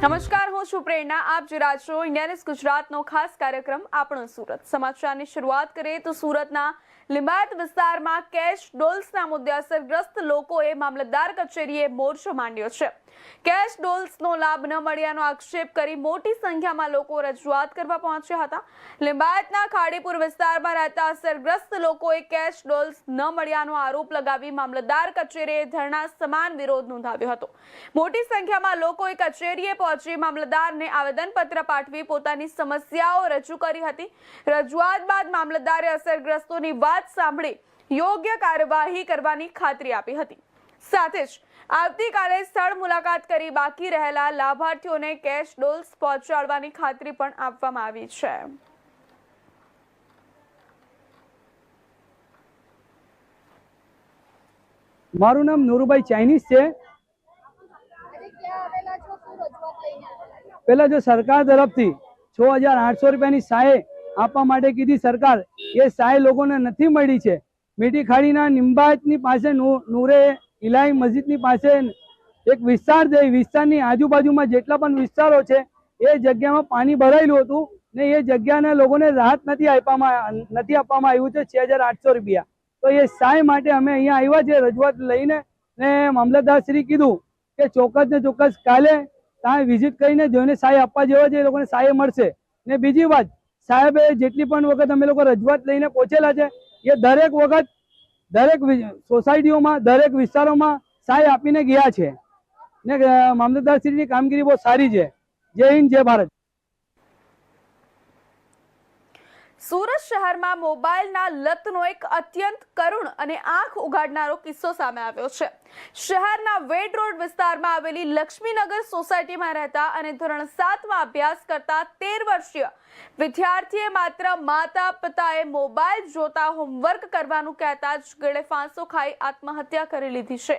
નમસ્કાર, હું છું પ્રેરણા. આપ જોઈ રહ્યા છો ઇન્ડિયા ન્યૂઝ ગુજરાતનો ખાસ કાર્યક્રમ આપણો સુરત. સમાચારની શરૂઆત કરીએ તો સુરતના લિંબાયત વિસ્તારમાં કેશ ડોલ્સના મુદ્દે અસરગ્રસ્ત લોકોએ મામલતદાર કચેરીએ મોરચો માંડ્યો છે. કેશ ડોલ્સનો લાભ ન મળ્યાનો આક્ષેપ કરી મોટી સંખ્યામાં લોકો રજૂઆત કરવા પહોંચ્યા હતા. લિંબાયતના ખાડીપુર વિસ્તારમાં રહેતા અસરગ્રસ્ત લોકોએ કેશ ડોલ્સ ન મળ્યાનો આરોપ લગાવી મામલતદાર કચેરીએ ધરણા સમાન વિરોધ નોંધાવ્યો હતો. મોટી સંખ્યામાં લોકોએ કચેરીએ પહોંચી મામલતદારને આવેદનપત્ર પાઠવી પોતાની સમસ્યાઓ રજૂ કરી હતી. રજૂઆત બાદ મામલતદારે અસરગ્રસ્તોની વાત સાંભળી યોગ્ય કાર્યવાહી કરવાની ખાતરી આપી હતી. સાથે જ આવતીકાલે સ્થળ મુલાકાત કરી બાકી રહેલા લાભાર્થીઓને કેશ ડોલ્સ પહોંચાડવાની ખાતરી પણ આપવામાં આવી છે. મારું નામ નૂરુભાઈ ચાઇનીઝ છે. પેલા જો સરકાર તરફથી 6,800 રૂપિયાની સહાય આપવા માટે કીધી સરકાર, એ સહાય લોકોને નથી મળી છે. મીઠી ખાડીના લિંબાયતની પાસે નૂરે ઇલાહી મસ્જિદની પાસે એક વિસ્તાર છે. વિસ્તારની આજુબાજુમાં જેટલા પણ વિસ્તારો છે એ જગ્યામાં પાણી ભરાયેલું હતું ને એ જગ્યાના લોકોને રાહત નથી આપવામાં આવ્યું છે 6,800 રૂપિયા. તો એ સહાય માટે અમે અહીંયા આવ્યા છે રજૂઆત લઈને, ને મામલતદાર શ્રી કીધું કે ચોક્કસ ને ચોક્કસ કાલે ત્યાં વિઝિટ કરીને જોઈને સહાય આપવા જેવા છે, એ લોકોને સહાય મળશે. ને બીજી વાત, સાહેબે જેટલી પણ વખત અમે લોકો રજૂઆત લઈને પહોંચેલા છે એ દરેક વખત દરેક સોસાયટીઓમાં દરેક વિસ્તારોમાં સહાય આપીને ગયા છે ને મામલતદાર શ્રીની કામગીરી બહુ સારી છે. જય હિન્દ, જય ભારત. સુરત શહેરમાં મોબાઈલના લતનો એક અત્યંત કરુણ અને આંખ ઉઘાડનારો કિસ્સો સામે આવ્યો છે. શહેરના વેડ રોડ વિસ્તારમાં આવેલી લક્ષ્મીનગર સોસાયટીમાં રહેતા અને ધોરણ 7માં અભ્યાસ કરતા 13 વર્ષીય વિદ્યાર્થીએ માત્ર માતા પિતાએ મોબાઈલ જોતા હોમવર્ક કરવાનું કહેતા જ ગળે ફાંસો ખાઈ આત્મહત્યા કરી લીધી છે.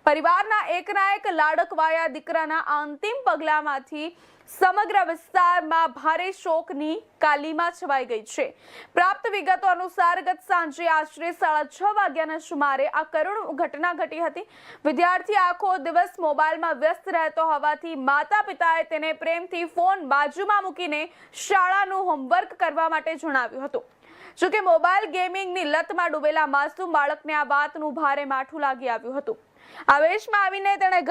પરિવારના એકના એક લાડકવાયા દીકરાના અંતિમ પગલામાંથી સમગ્ર વિસ્તારમાં ભારે શોકની કાલીમાં છવાઈ ગઈ છે. પ્રાપ્ત વિગતો અનુસાર ગત સાંજે આશરે 6:30 વાગ્યાના સુમારે આ કરુણ ઘટના ઘટી હતી. વિદ્યાર્થી આખો દિવસ મોબાઈલમાં વ્યસ્ત રહેતો હોવાથી માતા પિતાએ તેને પ્રેમથી ફોન બાજુમાં મૂકીને શાળાનું હોમવર્ક કરવા માટે જણાવ્યું હતું. જોકે મોબાઈલ ગેમિંગની લતમાં ડૂબેલા માસૂમ બાળકને આ વાતનું ભારે માઠું લાગી આવ્યું હતું. આવેશમાં આવીને તેણે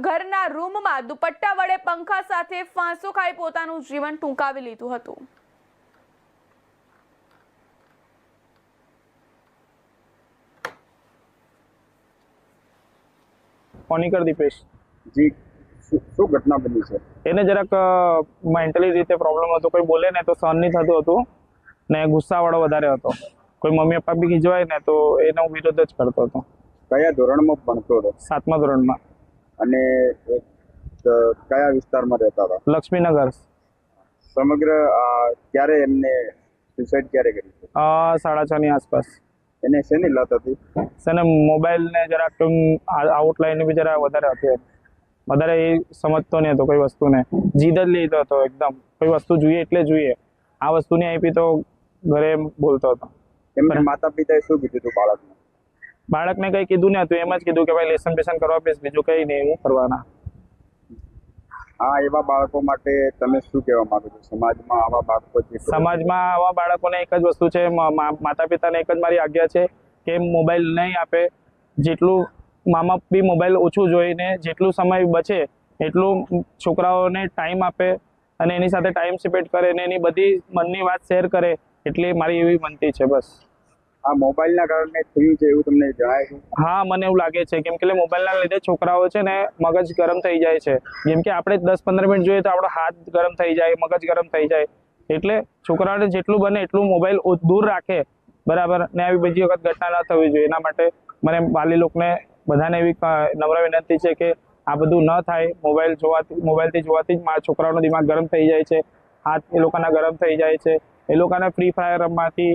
ઘરના રૂમમાં દુપટ્ટા વડે પંખા સાથે ફાંસો ખાઈ પોતાનું જીવન ટૂંકાવી લીધું હતું. કોનિકર દીપેશ જી, શું ઘટના બની છે? એને જરાક મેન્ટલી રીતે પ્રોબ્લેમ હતો. કોઈ બોલે ને તો સહન નહીં થતું હતું ને ગુસ્સાવાળો વધારે હતો. કોઈ મમ્મી પપ્પા બી ખીજવાય ને તો એનો વિરોધ જ કરતો હતો. કયા ધોરણમાં ભણતો હતો? 7મા ધોરણમાં. અને કયા વિસ્તારમાં રહેતા હતા? લક્ષ્મીનગર. સમગ્ર ક્યારે એમને સુસાઇડ ક્યારે કરી છે? 6:30 ની આસપાસ. એને શેની લત હતી? એને મોબાઈલ ને જરાક આઉટલાઈન બી જરા વધારે હતી. વધારે એ સમજતો નહીં હતો કોઈ વસ્તુને. જીદ જ લીધો હતો એકદમ. કોઈ વસ્તુ જોઈએ એટલે જોઈએ. આ વસ્તુ નહીં આપી તો ઘરે બોલતો હતો. એમને માતા પિતાએ શું કીધું હતું બાળકને? બાળકને કંઈ કીધું નહીં હતું. એમ જ કીધું કે ભાઈ લેસન બેસન કરવા આપીશ, બીજું કંઈ નહીં હું કરવાના. એવા બાળકો માટે તમે શું કહેવા માંગો છો? સમાજમાં આવા બાળકોને એક જ વસ્તુ છે, માતા પિતાને એક જ મારી આજ્ઞા છે કે મોબાઈલ નહીં આપે. જેટલું મા બાપ બી મોબાઈલ ઓછું જોઈને જેટલું સમય બચે એટલું છોકરાઓને ટાઈમ આપે અને એની સાથે ટાઈમ સ્પેન્ડ કરે અને એની બધી મનની વાત શેર કરે, એટલે મારી એવી વિનંતી છે બસ. આ મોબાઈલના કારણે થયું છે એવું તમને જણાય છે? હા, મને એવું લાગે છે. કેમ કે મોબાઈલના લીધે છોકરાઓ છે ને મગજ ગરમ થઈ જાય છે. જેમ કે આપણે 10-15 મિનિટ જોઈએ તો આપણો હાથ ગરમ થઈ જાય, મગજ ગરમ થઈ જાય. એટલે છોકરાઓને જેટલું બને એટલું મોબાઈલ દૂર રાખે, બરાબર. ને આવી બીજી વખત ઘટના ન થવી જોઈએ. એના માટે મને વાલી લોકોને બધાને એવી નમ્ર વિનંતી છે કે આ બધું ન થાય. મોબાઈલથી જોવાથી જ મારા છોકરાઓનો દિમાગ ગરમ થઈ જાય છે, હાથ એ લોકોના ગરમ થઈ જાય છે. એ લોકોના ફ્રી ફાયર રમવાથી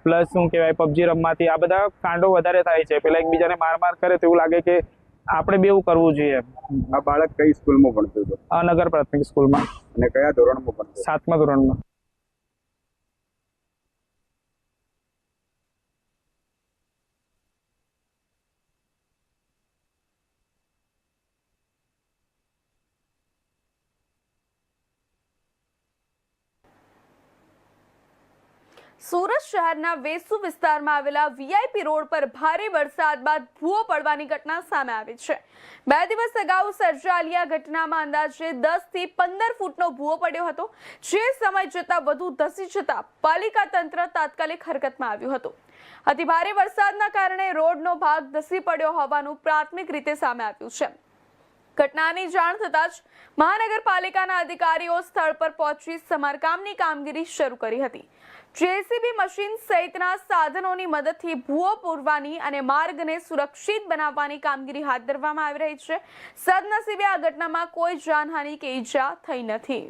પ્લસ શું કહેવાય પબજી રમવાથી આ બધા કાંડો વધારે થાય છે. પેલા એકબીજાને માર કરે તો એવું લાગે કે આપણે બી એવું કરવું જોઈએ. આ બાળક કઈ સ્કૂલમાં ભણતું હતું? નગર પ્રાથમિક સ્કૂલમાં. અને કયા ધોરણમાં ભણતું? 7મા ધોરણમાં. સુરત શહેરના વેસુ વિસ્તારમાં આવેલા વીઆઈપી રોડ પર ભારે વરસાદ બાદ ભૂવો પડવાની ઘટના સામે આવી છે. 2 દિવસ અગાઉ સર્જાયેલી આ ઘટનામાં અંદાજે 10 થી 15 ફૂટનો ભૂવો પડ્યો હતો, જે સમય જતા વધુ ધસી જતા પાલિકા તંત્ર તાત્કાલિક હરકતમાં આવ્યું હતું. અતિ ભારે વરસાદના કારણે રોડનો ભાગ ધસી પડ્યો હોવાનું પ્રાથમિક રીતે સામે આવ્યું છે. ઘટનાની જાણ થતાં જ મહાનગરપાલિકાના અધિકારીઓ સ્થળ પર પહોંચી સમારકામની કામગીરી શરૂ કરી હતી. જેસીબી મશીન સહિતના સાધનોની મદદથી ભૂવો પૂરવાની અને માર્ગને સુરક્ષિત બનાવવાની કામગીરી હાથ ધરવામાં આવી રહી છે. સદનસીબે આ ઘટનામાં કોઈ જાનહાનિ કે ઈજા થઈ નથી.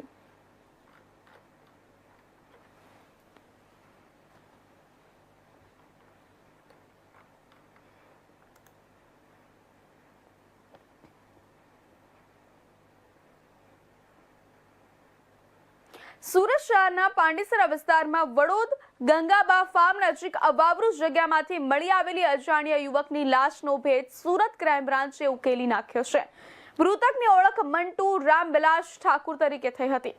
સુરત શહેરના પાંડેસરા વિસ્તારમાં વડોદ ગંગાબા ફાર્મ નજીક અવાવરૂ જગ્યામાંથી મળી આવેલી અજાણ્યા યુવકની લાશનો ભેદ સુરત ક્રાઇમ બ્રાન્ચે ઉકેલી નાખ્યો છે. મૃતકની ઓળખ મંટુ રામબિલાસ ઠાકુર તરીકે થઈ હતી.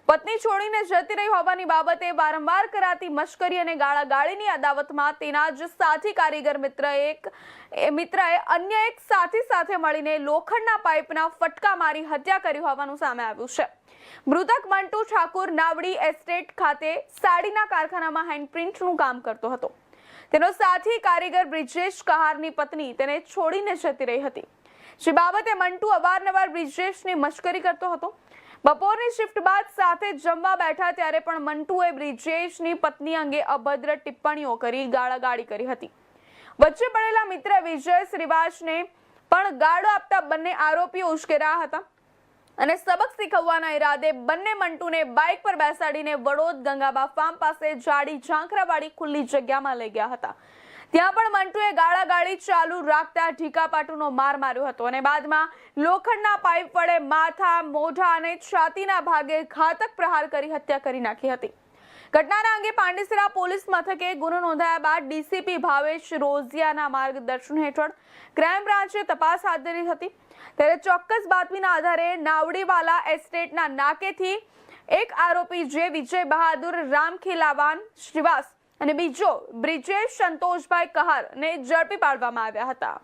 પત્ની છોડીને જતી રહી હોવાની બાબતે વારંવાર કરાતી મશ્કરી અને ગાળાગાળીની અદાવતમાં તેના જ સાથી કારીગર મિત્રએ અન્ય એક સાથી સાથે મળીને લોખંડના પાઇપના ફટકા મારી હત્યા કરી હોવાનું સામે આવ્યું છે. મૃતક મંટુ ઠાકુર નાવડી એસ્ટેટ ખાતે સાડીના કારખાનામાં હેન્ડપ્રિન્ટનું કામ કરતો હતો. તેનો સાથી કારીગર બ્રિજેશ કહારની પત્ની તેને છોડીને જતી રહી હતી, જે બાબતે મંટુ અવારનવાર બ્રિજેશની મશ્કરી કરતો હતો. બપોરની શિફ્ટ બાદ સાથે જમવા બેઠા ત્યારે પણ મંટુએ બ્રિજેશની પત્ની અંગે અભદ્ર ટિપ્પણીઓ કરી ગાળાગાળી કરી હતી. વચ્ચે પડેલા મિત્ર વિજય શ્રીવાસને પણ ગાળો આપતા બંને આરોપીઓ ઉશ્કેરાયા હતા અને સબક શીખવવાના ઈરાદે બંને મંટુને બાઇક પર બેસાડીને વડોદ ગંગાબા ફાર્મ પાસે જાડી ઝાંખરાવાળી ખુલ્લી જગ્યામાં લઈ ગયા હતા. ત્યાં પણ મંટુએ ગાળાગાળી ચાલુ રાખતા ઢીકાપાટુનો માર માર્યો હતો અને બાદમાં લોખંડના પાઇપ વડે માથા, મોઢા અને છાતીના ભાગે ઘાતક પ્રહાર કરી હત્યા કરી નાખી હતી. ઘટનાના અંગે પાંડેસરા પોલીસ મથકે ગુનો નોંધાયા બાદ ડીસીપી ભાવેશ રોઝિયાના માર્ગદર્શન હેઠળ ક્રાઇમ બ્રાન્ચે તપાસ હાથ ધરી હતી. ત્યારે ચોક્કસ બાતમીના આધારે નાવડીવાલા એસ્ટેટના નાકેથી એક આરોપી જે વિજય બહાદુર રામખીલાવાન શ્રીવાસ અને બીજો બ્રિજેશ સંતોષભાઈ કહારને ઝડપી પાડવામાં આવ્યા હતા.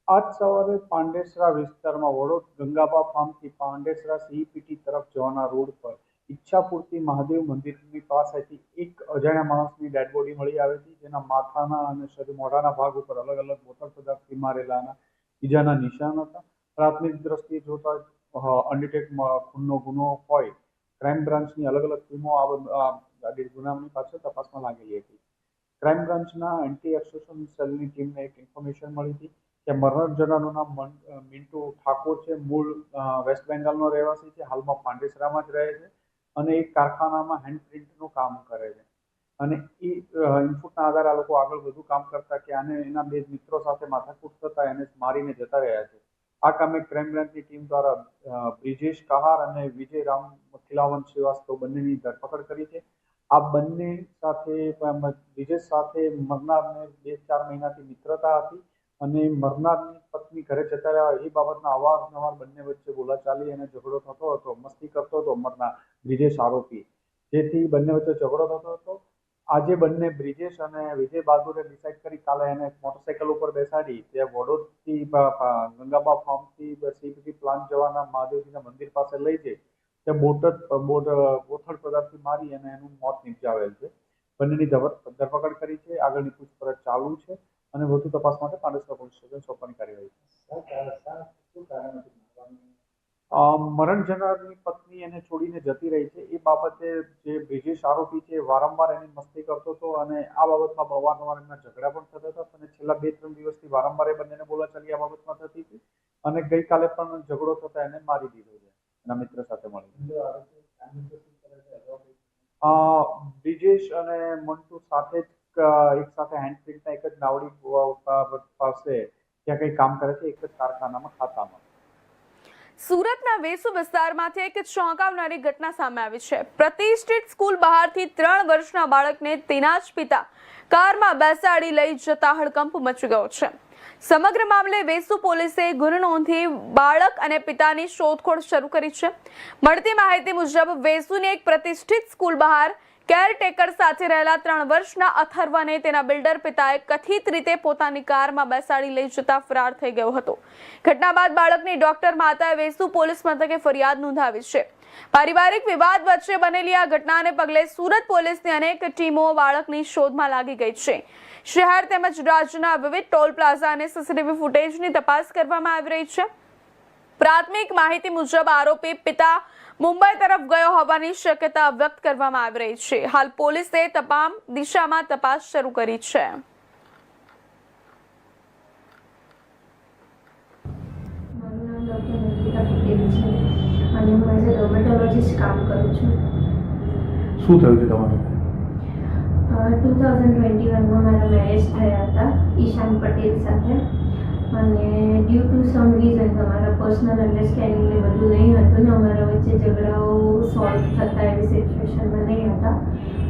આજ સવારે પાંડેસરા વિસ્તારમાં વડોદ ગંગાબા ફાર્મથી પાંડેસરા સીઈપીટી તરફ જવાના રોડ પર ઈચ્છાપૂર્તિ મહાદેવ મંદિરની પાસેથી એક અજાણ્યા માણસની ડેડ બોડી મળી આવી હતી, જેના માથાના અને શરીર મોઢાના ભાગ ઉપર અલગ અલગ બોટલ પદાર્થથી મારેલાના ઈજાના નિશાન હતા. પ્રાથમિક દ્રષ્ટિએ જોતા અનડિટેક ખૂનનો ગુનો હોય ક્રાઇમ બ્રાન્ચની અલગ અલગ ટીમો આ ગુનાની પાછળ તપાસમાં લાગેલી હતી. ક્રાઇમ બ્રાન્ચના એન્ટી એક્સટોર્શન સેલની ટીમને એક ઇન્ફોર્મેશન મળી હતી કે મરણ જનારનું નામ મિન્ટુ ઠાકોર છે, મૂળ વેસ્ટ બેંગાલનો રહેવાસી છે, હાલમાં પાંડેસરામાં જ રહે છે અને એક કારખાનામાં હેન્ડપ્રિન્ટનું કામ કરે છે. અને એ ઇનપુટના આધારે આ લોકો આગળ વધુ કામ કરતા કે આને એના બે મિત્રો સાથે માથાકૂટ થતા એને મારીને જતા રહ્યા છે. આ કામે ક્રાઇમ બ્રાન્ચની ટીમ દ્વારા બ્રિજેશ કહાર અને વિજય રામ ખીલાવન શ્રીવાસ્તવ બંનેની ધરપકડ કરી છે. આ બંને સાથે બ્રિજેશ સાથે મરનારને 2-4 મહિનાથી મિત્રતા હતી અને મરનારની પત્ની ઘરે જતા રહ્યા એ બાબતના અવારનવાર બંને વચ્ચે બોલાચાલી અને ઝઘડો થતો હતો, મસ્તી કરતો હતો મરનાર બ્રિજેશ આરોપી, જેથી બંને વચ્ચે ઝઘડો થતો હતો. આજે બંને બ્રિજેશ અને વિજય બહાદુરે ડિસાઇડ કરી કાલે એને મોટરસાઇકલ ઉપર બેસાડી તે વડોદથી ગંગાબા ફાર્મથી સીઈપીટી પ્લાન્ટ જવાના મહાદેવજીના મંદિર પાસે લઈ જઈ તે બોથડ પદાર્થથી મારી અને એનું મોત નિપજાવેલ છે. બંનેની ધરપકડ કરી છે. આગળની પૂછપરછ ચાલુ છે અને વધુ તપાસ માટે પાંડેસરા પોલીસ સ્ટેશન સોંપવાની કાર્યવાહી છે. મરણ જનારની પત્ની એને છોડીને જતી રહી છે એ બાબતે જે બ્રિજેશ આરોપી છે વારંવાર એની મસ્તી કરતો હતો અને આ બાબતમાં અવારનવાર એમના ઝઘડા પણ થતા હતા અને છેલ્લા 2-3 દિવસથી વારંવાર એ બંનેને બોલાચાલી આ બાબતમાં થતી હતી અને ગઈકાલે પણ ઝઘડો થતા એને મારી દીધો છે એના મિત્ર સાથે મળી. બ્રિજેશ અને મંટુ સાથે જ એક સાથે હેન્ડપ્રિન્ટના એક જ નાવડી પાસે ત્યાં કંઈ કામ કરે છે, એક જ કારખાનામાં ખાતામાં. સુરતના વેસુ વિસ્તારમાંથી એક ચોંકાવનારી ઘટના સામે આવી છે. પ્રતિષ્ઠિત સ્કૂલ બહારથી 3 વર્ષના બાળકને તેના જ પિતા કારમાં બેસાડી લઈ જતા હડકંપ મચી ગયો છે. સમગ્ર મામલે વેસુ પોલીસે ગુનો નોંધી બાળક અને પિતાની શોધખોળ શરૂ કરી છે. મળતી માહિતી મુજબ વેસુની એક પ્રતિષ્ઠિત સ્કૂલ બહાર કેરટેકર સાથે રહેલા 3 વર્ષના અથર્વને તેના બિલ્ડર પિતાએ કથિત રીતે પોતાની કારમાં બેસાડી લઈ જતા ફરાર થઈ ગયો હતો. ઘટના બાદ બાળકની ડોક્ટર માતાએ વેસુ પોલીસ મથકે ફરિયાદ નોંધાવી છે. પારિવારિક વિવાદ વચ્ચે બનેલી આ ઘટનાને પગલે સુરત પોલીસની અનેક ટીમો બાળકની શોધમાં લાગી ગઈ છે. શહેર તેમજ રાજ્યના વિવિધ ટોલ પ્લાઝા અને સીસીટીવી ફૂટેજની તપાસ કરવામાં આવી રહી છે. પ્રાથમિક માહિતી મુજબ આરોપી પિતા મુંબઈ તરફ ગયો હોવાની શક્યતા વ્યક્ત કરવામાં આવી રહી છે. હાલ પોલીસે તમામ દિશામાં તપાસ શરૂ કરી છે. મારું નામ ડૉક્ટર નંદિતા પટેલ છે અને હું એઝ અ ડર્મેટોલોજીસ્ટ કામ કરું છું. શું થયું છે તમારું? 2021માં મારા મેરેજ થયા હતા ઈશાન પટેલ સાથે અને ડ્યુ ટુ સમ રીઝન્સ અમારા પર્સનલ અન્ડરસ્ટેન્ડિંગ ને બધું નહીં હતું ને અમારા વચ્ચે ઝઘડાઓ સોલ્વ થતા એવી સિચ્યુએશનમાં નહીં હતા.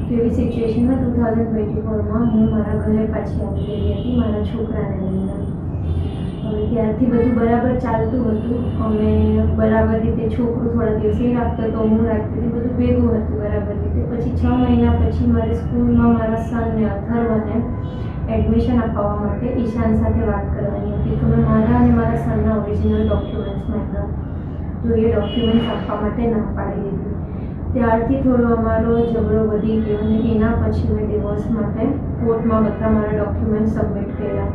તો એવી સિચ્યુએશનમાં 2024માં હું મારા ઘરે પાછી આવી ગઈ હતી મારા છોકરાને લઈને. હવે ત્યારથી બધું બરાબર ચાલતું હતું. અમે બરાબર રીતે છોકરું થોડા દિવસે રાખતો તો હું રાખતી હતી, બધું ભેગું હતું બરાબર રીતે. પછી 6 મહિના પછી મારે સ્કૂલમાં મારા સનને અથર્વને એડમિશન અપાવવા માટે ઈશાન સાથે વાત કરવાની હતી. તો મેં મારા અને મારા સનના ઓરિજિનલ ડોક્યુમેન્ટ્સ માંગ્યા. તો એ ડોક્યુમેન્ટ્સ આપવા માટે ના પાડી દીધી. ત્યારથી થોડો અમારો ઝઘડો વધી ગયો અને એના પછી મેં ડિવોર્સ માટે કોર્ટમાં બધા મારા ડોક્યુમેન્ટ સબમિટ કર્યા.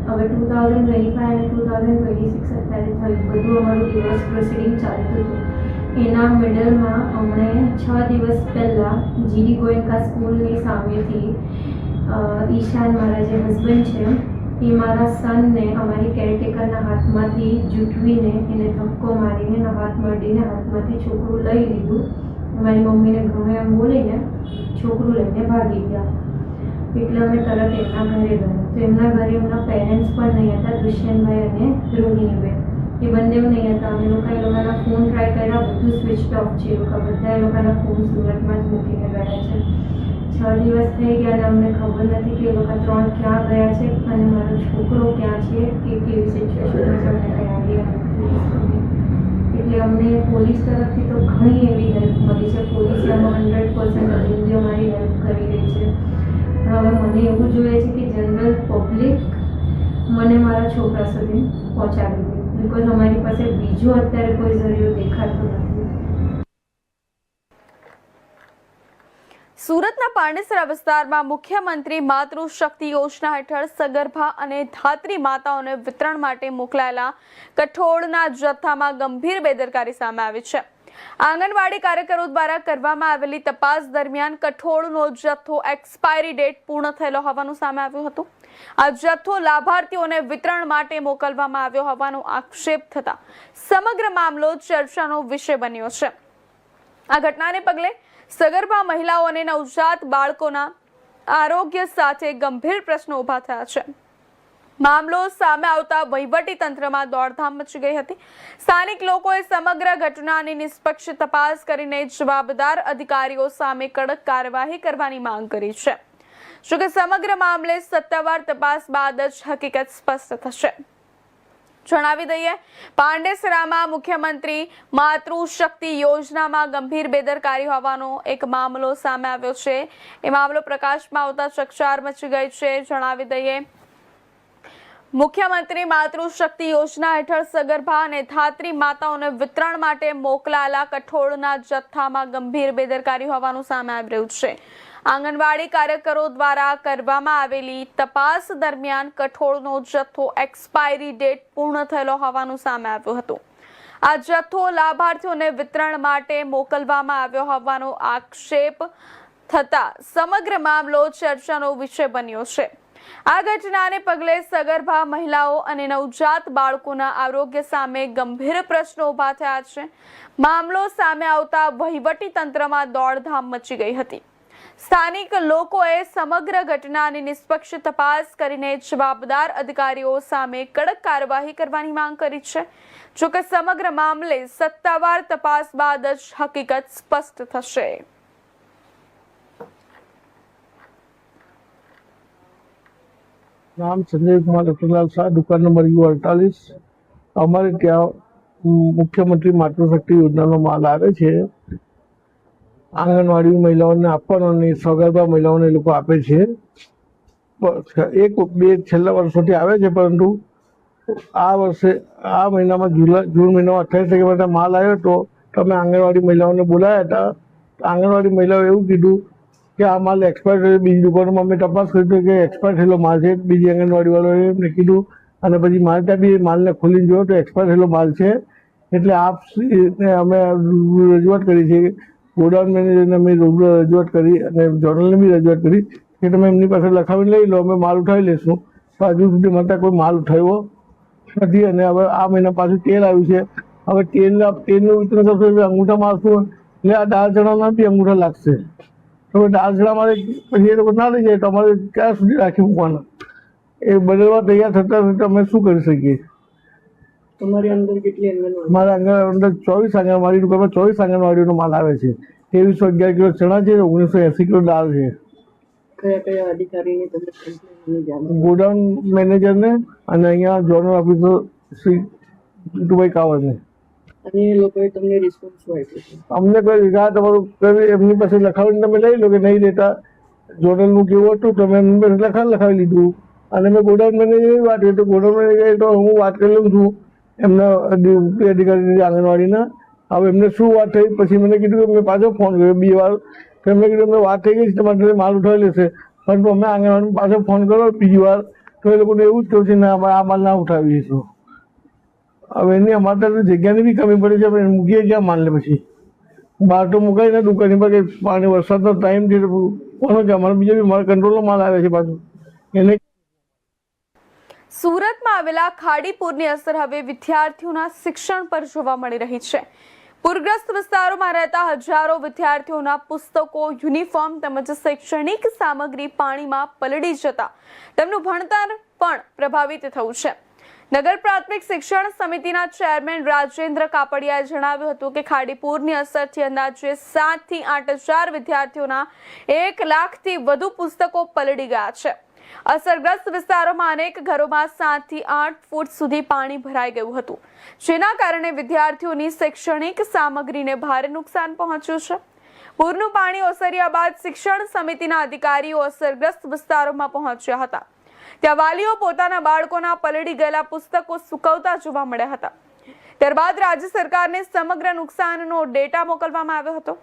હવે 2025 અને 2026 અત્યારે થયું, બધું અમારું ડિવોર્સ પ્રોસિડિંગ ચાલતું હતું. એના મિડલમાં અમને 6 દિવસ પહેલાં જીડી ગોયંકા સ્કૂલની સામેથી ઈશાન મારા જે હસબન્ડ છે એ મારા સનને અમારી કેરટેકરના હાથમાંથી જૂટવીને એને ધક્કો મારીને એના હાથ મરડીને હાથમાંથી છોકરું લઈ લીધું. મારી મમ્મીને ગમે એમ બોલીને છોકરું લઈને ભાગી ગયા. એટલે અમે તરત એમના ઘરે ગયા. તો એમના ઘરે એમના પેરેન્ટ્સ પણ નહીં હતા, દુષ્યંતભાઈ અને રોહિણીબેન. એ બંને નહીં હતા. અમે લોકો એ લોકોના ફોન ટ્રાય કર્યા, બધું સ્વિચ ઓફ છે. એ લોકો બધા એ લોકોના ફોન સુરતમાં જ મૂકીને ગયા છે. 6 દિવસ થઈ ગયા અને અમને ખબર નથી કે એ લોકો 3 ક્યાં ગયા છે અને મારો છોકરો ક્યાં છે કે કેવી સિચ્યુએશનમાં છે અમને કંઈ આઈડિયા નથી. એટલે અમને પોલીસ તરફથી તો ઘણી એવી હેલ્પ મળી છે. પોલીસે આમાં 100% હજુ અમારી હેલ્પ કરી રહી છે. પણ હવે મને એવું જોઈએ છે કે જનરલ પબ્લિક મને મારા છોકરા સુધી પહોંચાડી દે, બિકોઝ અમારી પાસે બીજો અત્યારે કોઈ ઝરિયો દેખાતો નથી. સુરતના પાંડેસરા વિસ્તારમાં મુખ્યમંત્રી માતૃશક્તિ યોજના હેઠળ સગર્ભા અને ધાત્રી માતાઓને વિતરણ માટે મોકલાયેલા કઠોળના જથ્થામાં ગંભીર બેદરકારી સામે આવી છે. આંગણવાડી કાર્યકરો દ્વારા કરવામાં આવેલી તપાસ દરમિયાન કઠોળનો જથ્થો એક્સપાયરી ડેટ પૂર્ણ થયેલો હોવાનું સામે આવ્યું હતું. આ જથ્થો લાભાર્થીઓને વિતરણ માટે મોકલવામાં આવ્યો હોવાનો આક્ષેપ થતા સમગ્ર મામલો ચર્ચાનો વિષય બન્યો છે. આ ઘટનાને પગલે સગર્ભા મહિલાઓ અને નવજાત બાળકોના આરોગ્ય સાથે ગંભીર પ્રશ્નો ઊભા થયા છે. મામલો સામે આવતા વહીવટી તંત્રમાં દોડધામ મચી ગઈ હતી. સ્થાનિક લોકોએ સમગ્ર ઘટનાની નિષ્પક્ષ તપાસ કરીને જવાબદાર અધિકારીઓ સામે કડક કાર્યવાહી કરવાની માંગ કરી છે. જોકે સમગ્ર મામલે સત્તાવાર તપાસ બાદ જ હકીકત સ્પષ્ટ થશે. જણાવી દઈએ, પાંડેસરામાં મુખ્યમંત્રી માતૃશક્તિ યોજનામાં ગંભીર બેદરકારી હોવાનો એક મામલો સામે આવ્યો છે. એ મામલો પ્રકાશમાં આવતા ચકચાર મચી ગઈ છે. જણાવી દઈએ, મુખ્યમંત્રી માતૃશક્તિ યોજના હેઠળ સગર્ભા અને ધાત્રી માતાઓને વિતરણ માટે મોકલાયેલા કઠોળના જથ્થામાં ગંભીર બેદરકારી હોવાનું સામે આવી રહ્યું છે. આંગણવાડી કાર્યકરો દ્વારા કરવામાં આવેલી તપાસ દરમિયાન કઠોળનો જથ્થો એક્સપાયરી ડેટ પૂર્ણ થયેલો હોવાનું સામે આવ્યું હતું. આ જથ્થો લાભાર્થીઓને વિતરણ માટે મોકલવામાં આવ્યો હોવાનો આક્ષેપ થતા સમગ્ર મામલો ચર્ચાનો વિષય બન્યો છે. આ ઘટનાને પગલે સગર્ભા મહિલાઓ અને નવજાત બાળકોના આરોગ્ય સામે ગંભીર પ્રશ્નો ઊભા થયા છે. મામલો સામે આવતા વહીવટી તંત્રમાં દોડધામ મચી ગઈ હતી. સ્થાનિક લોકોએ સમગ્ર ઘટનાની નિષ્પક્ષ તપાસ કરીને જવાબદાર અધિકારીઓ સામે કડક કાર્યવાહી કરવાની માંગ કરી છે. જોકે સમગ્ર મામલે સત્તાવાર તપાસ બાદ જ હકીકત સ્પષ્ટ થશે. નામ સંજય કુમાર રતનલાલ શાહ, દુકાન નંબર U48. અમારે ત્યાં મુખ્યમંત્રી માતૃશક્તિ યોજનાનો માલ આવે છે. આંગણવાડી મહિલાઓને આપવાનો અને સગર્ભા મહિલાઓને એ લોકો આપે છે. બે છેલ્લા વર્ષોથી આવે છે, પરંતુ આ વર્ષે આ મહિનામાં જૂન મહિનામાં 28 તારીખે માલ આવ્યો હતો. તો અમે આંગણવાડી મહિલાઓને બોલાવ્યા હતા. આંગણવાડી મહિલાઓએ એવું કીધું કે આ માલ એક્સપાયર થયો. બીજી દુકાનોમાં અમે તપાસ કરી તો કે એક્સપાયર થયેલો માલ છે. બીજી આંગણવાડી વાળાએ એમને કીધું અને પછી મારે ત્યાં બી માલને ખોલીને જોયો તો એક્સપાયર થયેલો માલ છે. એટલે અમે રજૂઆત કરી છે. ગોડાઉન મેનેજરને અમે રજૂઆત કરી અને જનરલને બી રજૂઆત કરી કે તમે એમની પાસે લખાવીને લઈ લો, અમે માલ ઉઠાવી લઈશું. તો હજુ સુધી મને કોઈ માલ ઉઠાવ્યો નથી. અને હવે આ મહિના પાછું તેલ આવ્યું છે. હવે તેલનું વિતરણ કરશો એટલે અંગૂઠા મારશું, એટલે આ દાળ ચણાના બી અંગૂઠા લાગશે. તો દાળ ચણા મારે પછી એ લોકો ના લઈ જાય તો અમારે ક્યાં સુધી રાખી મૂકવાના? એ બદલવા તૈયાર થતા અમે શું કરી શકીએ? તમારી અંદર કેટલી આંગણવાડી? મારા અંદર 24 આંગણવાડી દુકાનમાં 24 આંગણવાડીનો માલ આવે છે. 2311 કિલો ચણા છે, 1980 કિલો દાળ છે. કયા કયા અધિકારીને તમે કમ્પ્લેન જાણ? ગોડાઉન મેનેજરને અને અહીંયા ઝોનલ ઓફિસર શ્રી જીતુભાઈ કાવરને. અને એ લોકોએ તમને રિસ્પોન્સ શું આપ્યો છે? અમને કોઈ તમારું એમની પાસે લખાવીને તમે લઈ લો કે નહીં લેતા. ઝોનલનું કેવું હતું તો મેં એમની પાસે લખાવી લીધું. અને મેં ગોડાઉન મેનેજરની વાત કરી તો ગોડાઉન મેનેજર તો હું વાત કરી લઉં છું એમના અધિકારી આંગણવાડીના. હવે એમને શું વાત થઈ પછી મને કીધું કે મેં પાછો ફોન કર્યો 2 વાર. તો એમને કીધું અમને વાત થઈ ગઈ છે, તમારે માલ ઉઠાવી લેશે. પરંતુ અમે આંગણવાડી પાછો ફોન કર્યો બીજી વાર તો એ લોકોને એવું જ કહ્યું છે ને આ માલ ના ઉઠાવીશું. હવે એની અમારે તો જગ્યાની બી કમી પડી છે, પણ મૂકીએ ક્યાં માલને? પછી બહાર તો મુકાય ને દુકાનની પર કે પાણી વરસાદનો ટાઈમ છે કોનો કે અમારે બીજા બી મારા કંટ્રોલનો માલ આવે છે પાછું એને. સુરતમાં આવેલા ખાડીપુરની અસર હવે વિદ્યાર્થીઓના શિક્ષણ પર જોવા મળી રહી છે. પૂરગ્રસ્ત વિસ્તારોમાં રહેતા હજારો વિદ્યાર્થીઓના પુસ્તકો, યુનિફોર્મ તેમજ શૈક્ષણિક સામગ્રી પાણીમાં પલળી જતા તેમનું ભણતર પણ પ્રભાવિત થયું છે. નગર પ્રાથમિક શિક્ષણ સમિતિના ચેરમેન રાજેન્દ્ર કાપડિયાએ જણાવ્યું હતું કે ખાડીપુરની અસરથી અંદાજે 7 થી 8 હજાર વિદ્યાર્થીઓના 1 લાખથી વધુ પુસ્તકો પલળી ગયા છે. અસરગ્રસ્ત વિસ્તારોમાં અનેક ઘરોમાં 7 થી 8 ફૂટ સુધી પાણી ભરાઈ ગયું હતું, જેના કારણે વિદ્યાર્થીઓની શૈક્ષણિક સામગ્રીને ભારે નુકસાન પહોંચ્યું છે. પૂરનું પાણી ઓસર્યા બાદ શિક્ષણ સમિતિના અધિકારીઓ અસરગ્રસ્ત વિસ્તારોમાં પહોંચ્યા હતા. ત્યાં વાલીઓ પોતાના બાળકોના પલળી ગયેલા પુસ્તકો સૂકવતા જોવા મળ્યા હતા. ત્યારબાદ રાજ્ય સરકારને સમગ્ર નુકસાનનો ડેટા મોકલવામાં આવ્યો હતો.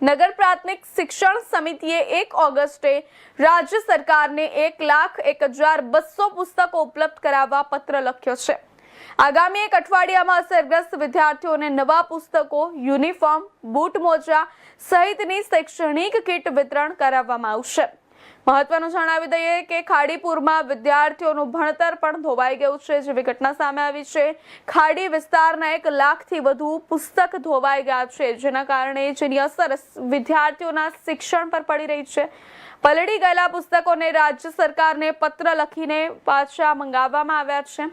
નગર પ્રાથમિક શિક્ષણ સમિતિએ 1 ઓગસ્ટે રાજ્ય સરકારને 1,01,200 પુસ્તકો ઉપલબ્ધ કરાવવા પત્ર લખ્યો છે. આગામી 1 અઠવાડિયામાં અસરગ્રસ્ત વિદ્યાર્થીઓને નવા પુસ્તકો, યુનિફોર્મ, બૂટ મોજા સહિતની શૈક્ષણિક કીટ વિતરણ કરાવવામાં આવશે. મહત્વનું જણાવી દઈએ કે ખાડીપુરમાં વિદ્યાર્થીઓનું ભણતર પણ ધોવાઈ ગયું છે. જેવી ઘટના સામે આવી છે. ખાડી વિસ્તારના 1 લાખથી વધુ પુસ્તક ધોવાઈ ગયા છે, જેના કારણે જેની અસર વિદ્યાર્થીઓના શિક્ષણ પર પડી રહી છે. પલળી ગયેલા પુસ્તકોને રાજ્ય સરકારને પત્ર લખીને પાછા મંગાવવામાં આવ્યા છે.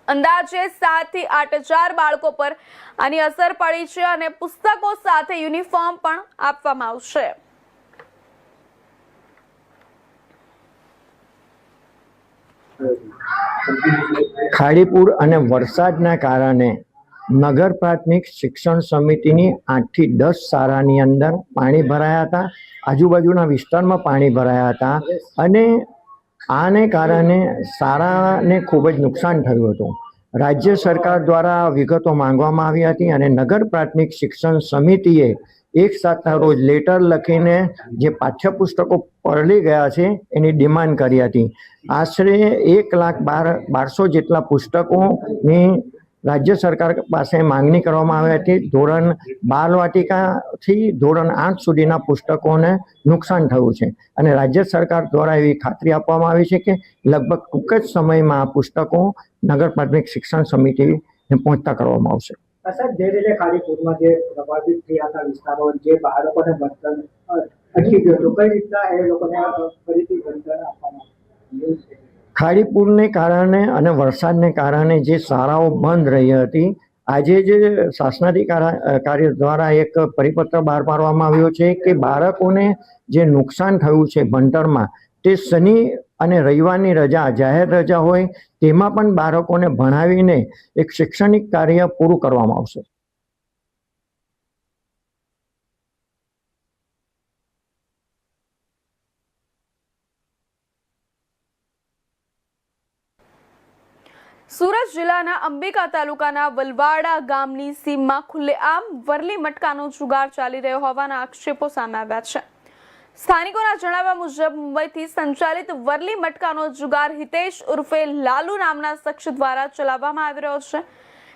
અંદાજે 7 થી 8 હજાર બાળકો પર આની અસર પડી છે અને પુસ્તકો સાથે યુનિફોર્મ પણ આપવામાં આવશે. ખાડીપુર અને વરસાદના કારણે નગર પ્રાથમિક શિક્ષણ સમિતિની 8 થી 10 શાળાની અંદર પાણી ભરાયા હતા. આજુબાજુના વિસ્તારમાં પાણી ભરાયા હતા અને આને કારણે શાળાને ખૂબ જ નુકસાન થયું હતું. રાજ્ય સરકાર દ્વારા વિગતો માંગવામાં આવી હતી અને નગર પ્રાથમિક શિક્ષણ સમિતિએ એક સાથના રોજ લેટર લખીને જે પાઠ્યપુસ્તકો પલળી ગયા છે એની ડિમાન્ડ કરી હતી. આશરે 1,12,1200 જેટલા પુસ્તકોની રાજ્ય સરકાર પાસે માંગણી કરવામાં આવી હતી. ધોરણ 12 વાટિકાથી ધોરણ 8 સુધીના પુસ્તકોને નુકસાન થયું છે અને રાજ્ય સરકાર દ્વારા એવી ખાતરી આપવામાં આવી છે કે લગભગ ટૂંક જ સમયમાં આ પુસ્તકો નગર પ્રાથમિક શિક્ષણ સમિતિને પહોંચતા કરવામાં આવશે. સર, જે રીતે ખાડીપુરમાં જે પ્રભાવિત થયા હતા વિસ્તારો, જે બાળકોને ભણતર અટકી ગયો હતો, કઈ રીતના એ લોકોને ફરીથી વળતર આપવામાં આવ્યું છે? ખાડી પૂરને કારણે અને વરસાદને કારણે જે શાળાઓ બંધ રહી હતી, આજે જે શાસનાધિકારી દ્વારા એક પરિપત્ર બહાર પાડવામાં આવ્યો છે કે બાળકોને જે નુકસાન થયું છે ભણતરમાં, તે શનિ અને રવિવારની રજા, જાહેર રજા હોય તેમાં પણ બાળકોને ભણાવીને એક શૈક્ષણિક કાર્ય પૂરું કરવામાં આવશે. સુરત જિલ્લાના અંબિકા તાલુકાના વલવાડા ગામની સીમમાં ખુલ્લેઆમ વરલી મટકાનો જુગાર ચાલી રહ્યો હોવાના આક્ષેપો સામે આવ્યા છે. સ્થાનિકોના જણાવ્યા મુજબ મુંબઈથી સંચાલિત વરલી મટકાનો જુગાર હિતેશ ઉર્ફે લાલુ નામના શખ્સ દ્વારા ચલાવવામાં આવી રહ્યો છે.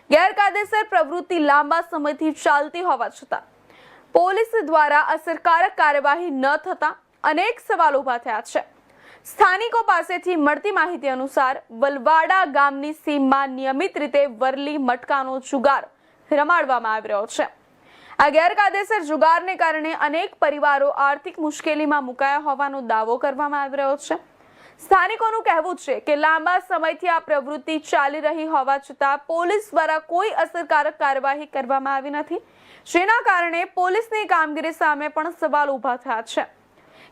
ગેરકાયદેસર પ્રવૃત્તિ લાંબા સમયથી ચાલતી હોવા છતાં પોલીસ દ્વારા અસરકારક કાર્યવાહી ન થતા અનેક સવાલો ઉભા થયા છે. સ્થાનિકો પાસેથી મળતી માહિતી અનુસાર વલવાડા ગામની સીમમાં નિયમિત રીતે વરલી મટકાનો જુગાર રમાડવામાં આવી રહ્યો છે. આ ગેરકાયદેસર જુગારને કારણે અનેક પરિવારો આર્થિક મુશ્કેલીમાં મુકાયા હોવાનો દાવો કરવામાં આવી રહ્યો છે. સ્થાનિકોનું કહેવું છે કે લાંબા સમયથી આ પ્રવૃત્તિ ચાલી રહી હોવા છતાં પોલીસ દ્વારા કોઈ અસરકારક કાર્યવાહી કરવામાં આવી નથી, જેના કારણે પોલીસની કામગીરી સામે પણ સવાલ ઉભા થયા છે.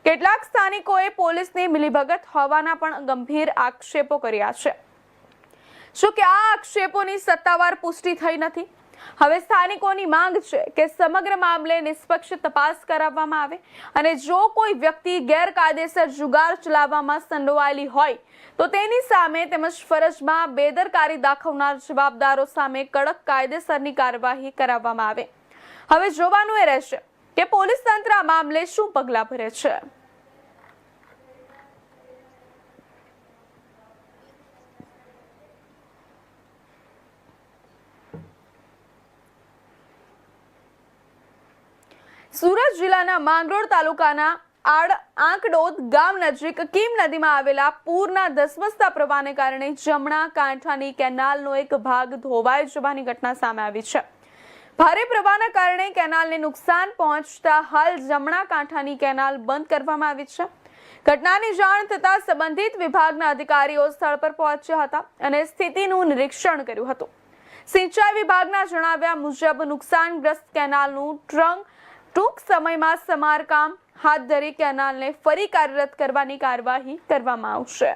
કેટલાક સ્થાનિકોએ પોલીસની મિલીભગત હોવાના પણ ગંભીર આક્ષેપો કર્યા છે. જો કે આ આક્ષેપોની સત્તાવાર પુષ્ટિ થઈ નથી. હવે સ્થાનિકોની માંગ છે કે સમગ્ર મામલે નિષ્પક્ષ તપાસ કરાવવામાં આવે અને જો કોઈ વ્યક્તિ ગેરકાયદેસર જુગાર ચલાવવામાં સંડોવાયેલી હોય તો તેની સામે તેમજ ફરજમાં બેદરકારી દાખવનાર જવાબદારો સામે કડક કાયદેસરની કાર્યવાહી કરાવવામાં આવે. હવે જોવાનું એ રહેશે કે પોલીસ તંત્ર આ મામલે શું પગલાં ભરે છે. સુરત જિલ્લાના માંગરોળ તાલુકાના આંકડોદ ગામ નજીક કીમ નદીમાં આવેલા પૂરના ધસમસતા પ્રવાહને કારણે જમણા કાંઠાની કેનાલનો એક ભાગ ધોવાઈ જવાની ઘટના સામે આવી છે. ભારે પ્રવાહના કારણે કેનાલને નુકસાન પહોંચતા હાલ જમણા કાંઠાની કેનાલ બંધ કરવામાં આવી છે. ઘટનાની જાણ થતાં સંબંધિત વિભાગના અધિકારીઓ સ્થળ પર પહોંચ્યા હતા અને સ્થિતિનું નિરીક્ષણ કર્યું હતું. સિંચાઈ વિભાગના જણાવ્યા મુજબ નુકસાનગ્રસ્ત કેનાલનું ટૂંક સમયમાં સમારકામ હાથ ધરી કેનાલને ફરી કાર્યરત કરવાની કાર્યવાહી કરવામાં આવશે.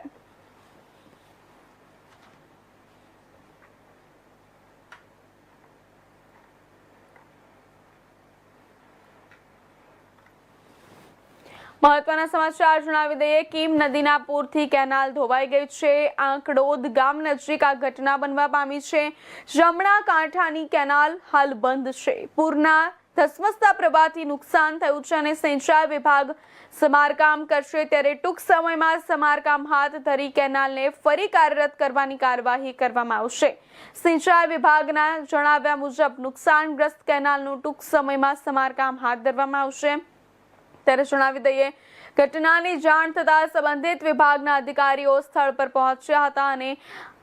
મહત્વના સમાચાર જણાવી દઈએ. કીમ નદીના પૂરથી કેનાલ ધોવાઈ ગઈ છે. આંકડોદ ગામ નજીક આ ઘટના બનવા પામી છે. જમણા કાંઠાની કેનાલ હાલ બંધ છે. પૂરના ધસમસતા પ્રવાહથી નુકસાન થયું છે અને સિંચાઈ વિભાગ સમારકામ કરશે, ત્યારે ટૂંક સમયમાં સમારકામ હાથ ધરી કેનાલને ફરી કાર્યરત કરવાની કાર્યવાહી કરવામાં આવશે. સિંચાઈ વિભાગના જણાવ્યા મુજબ નુકસાનગ્રસ્ત કેનાલનું ટૂંક સમયમાં સમારકામ હાથ ધરવામાં આવશે. ત્યારે જણાવી દઈએ, ઘટનાની જાણ થતાં સંબંધિત વિભાગના અધિકારીઓ સ્થળ પર પહોંચ્યા હતા અને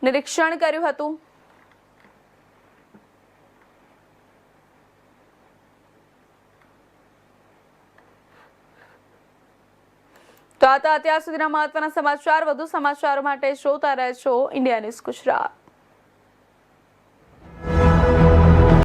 નિરીક્ષણ કર્યું હતું. તો આ હતા અત્યાર સુધીના મહત્વના સમાચાર. વધુ સમાચારો માટે જોતા રહેજો ઇન્ડિયા ન્યૂઝ ગુજરાત.